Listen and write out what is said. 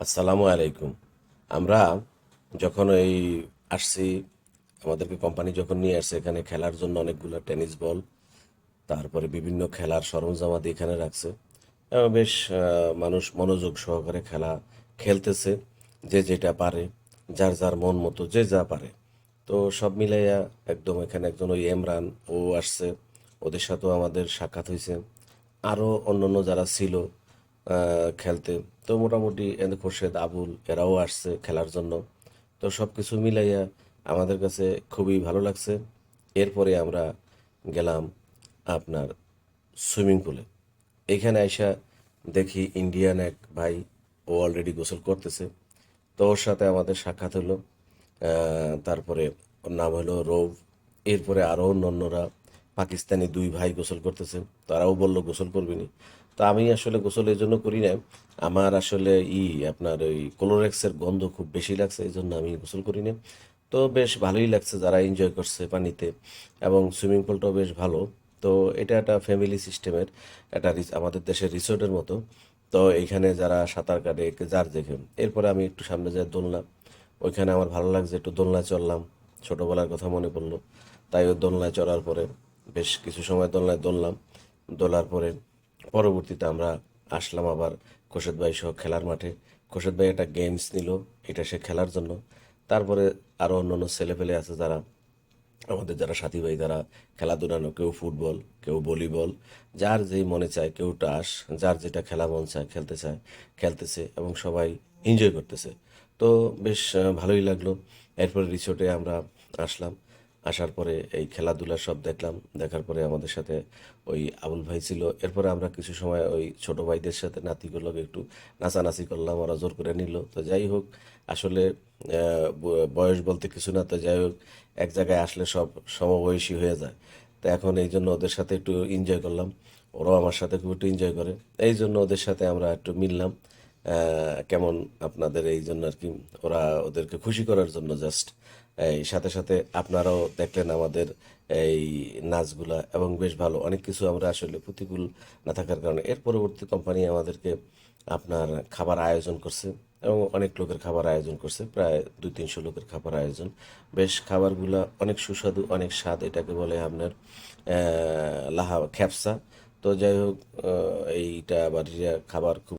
আসসালামু আলাইকুম। আমরা যখন আসছি, আমাদেরকে কোম্পানি যখন নিয়ে আসছে এখানে খেলার জন্য অনেকগুলো টেনিস বল, তারপরে বিভিন্ন খেলার সরঞ্জামাদি এখানে রাখছে এবং বেশ মানুষ মনোযোগ সহকারে খেলা খেলতেছে, যে যেটা পারে, যার যার মন মতো যে যা পারে। তো সব মিলাইয়া একদম এখানে একজন ওই এমরান ও আসছে, ওদের সাথেও আমাদের সাক্ষাৎ হয়েছে। আরও অন্যান্য যারা ছিল খেলতে, তো মোটামুটি এদের খোরশেদ আবুল এরাও আসছে খেলার জন্য। তো সব কিছু মিলাইয়া আমাদের কাছে খুবই ভালো লাগছে। এরপরে আমরা গেলাম আপনার সুইমিং পুলে। এখানে আইসা দেখি ইন্ডিয়ান এক ভাই, ও অলরেডি গোসল করতেছে। তো ওর সাথে আমাদের সাক্ষাৎ হলো। তারপরে ওর নাম হলো রৌফ। এরপরে আরও অন্যান্যরা, পাকিস্তানি দুই ভাই গোসল করতেছে, তারাও বলল গোসল করবিনি। তো আমি আসলে গোসল এই জন্য করি না, আমার আসলে আপনার ওই ক্লোরেক্সের গন্ধ খুব বেশি লাগছে, এই জন্য আমি গোসল করি না। তো বেশ ভালোই লাগছে, যারা এনজয় করছে পানিতে, এবং সুইমিং পুলটাও বেশ ভালো। তো এটা একটা ফ্যামিলি সিস্টেমের, একটা আমাদের দেশের রিসোর্টের মতো। তো এইখানে যারা সাঁতার কাটে যার দেখে। এরপরে আমি একটু সামনে যাই দোলনা, ওইখানে আমার ভালো লাগছে, একটু দোলনায় চললাম, ছোটোবেলার কথা মনে পড়লো। তাই ওই দোলনায় চড়ার পরে বেশ কিছু সময় দোলনায় দোললাম। দোলার পরে পরবর্তীতে আমরা আসলাম আবার খোরশেদ ভাই সহ খেলার মাঠে। খোরশেদ ভাই একটা গেমস নিল, এটা সে খেলার জন্য। তারপরে আরও অন্যান্য ছেলেপেলে আছে যারা, আমাদের যারা সাথী ভাই, যারা খেলাধুলানো, কেউ ফুটবল, কেউ ভলিবল, যার যেই মনে চায়, কেউ টাস, যার যেটা খেলা মন চায় খেলতে চায় খেলতেছে, এবং সবাই এনজয় করতেছে। তো বেশ ভালোই লাগলো। এরপরে রিসোর্টে আমরা আসলাম। আসার পরে এই খেলাধুলা সব দেখলাম, দেখার পরে আমাদের সাথে ওই আবুল ভাই ছিল। এরপরে আমরা কিছু সময় ওই ছোট ভাইদের সাথে নাতিগুলোকে একটু নাচানাচি করলাম, ওরা জোর করে নিল। তো যাই হোক, আসলে বয়স বলতে কিছু না। তো যাই হোক, এক জায়গায় আসলে সব সমবয়সী হয়ে যায়। তো এখন এই জন্য ওদের সাথে একটু এনজয় করলাম, ওরাও আমার সাথে খুব একটু এনজয় করে। এই জন্য ওদের সাথে আমরা একটু মিললাম। কেমন আপনাদের এই জন্য আর কি, ওরা ওদেরকে খুশি করার জন্য জাস্ট। এই সাথে সাথে আপনারাও দেখলেন আমাদের এই নাচগুলা, এবং বেশ ভালো অনেক কিছু। আমরা আসলে প্রতিকূল না থাকার কারণে এর পরবর্তী কোম্পানি আমাদেরকে আপনার খাবার আয়োজন করছে, এবং অনেক লোকের খাবার আয়োজন করছে, প্রায় 200-300 লোকের খাবার আয়োজন। বেশ খাবারগুলা অনেক সুস্বাদু, অনেক স্বাদ, এটাকে বলে আপনার লাহা খ্যাপসা। তো যাই হোক, এইটা বাড়ির খাবার খুব